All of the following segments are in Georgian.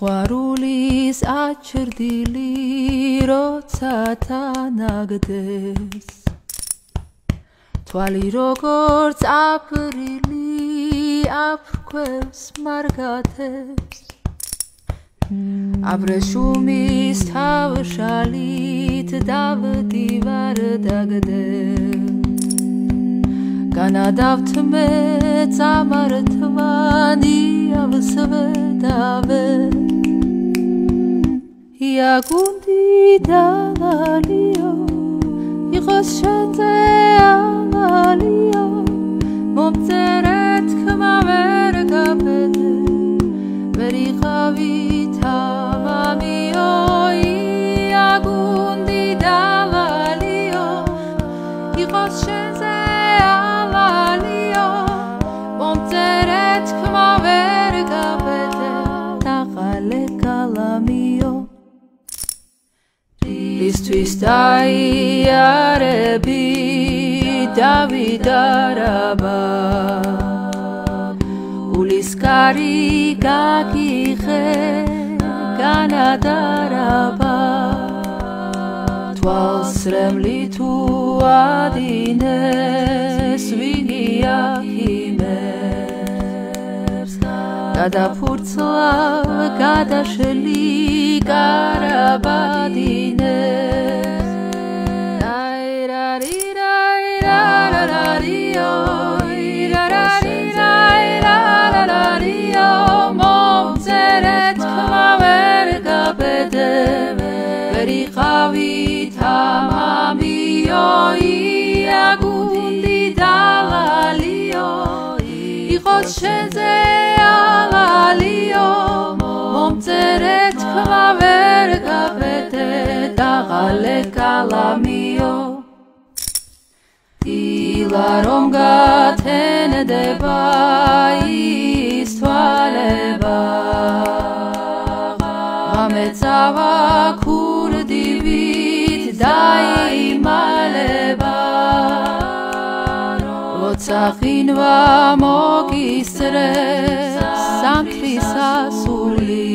სიყვარულის აჩრდილი როცა თანაგდეს თვალი როგორც აპრილი აფრქვევს მარგათებს აბრეშუმის თავშალით დავდივარ დაგდეს განადავთ მე წამართვანი ავსვედავე იაგუნდი დავალიო იყოს შენზე ავალიო მომწერეთ ხმა ვერ გაბედე ვერ იყავი თამამიო იაგუნდი დავალიო იყოს შენზე ავალიო მომწერეთ ხმა ვერ გაბედე დაღალე გალამიო ისთვის დაიარები დავიდარაბა გულისკარი გაგიხე განადარაბა თვალს რემლი თუ ადინეს ვინია ჰიმერს გადაფურცლა გადაშლი კარაბადინეს აირარირაირარარიო ირარარირაირარარიო მომწერეთ ხმა ვერ გაბედე ვერ იყავი თამამიო იაგუნდი დავალიო იყოს შენზე ავალიო მომწერეთ ხმა ვერ გაბედე დაღალე გალამიო დილა რომ გათენდება ის თვალება ღამეწავა ქურდივით დაიმალება როცა ხინვა მოგისწრებს სამთრის ასული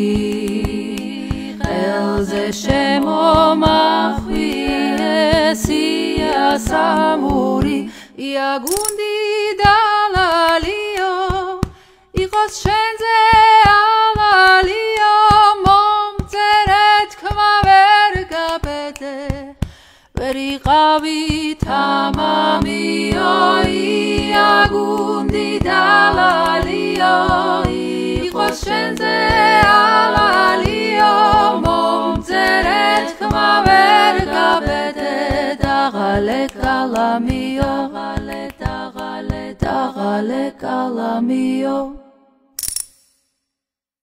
ყელზე შემომახვიეს იასამური იაგუნდი დავალიო იყოს შენზე ავალიო მომწერეთ ხმა ვერ გაბედე ვერ იყავი თამამიო იაგუნდი დავალიო იყოს შენზე ავალიო მომწერეთ ხმა ვერ გაბედე დაღალე გალამიო დაღალე გალამიო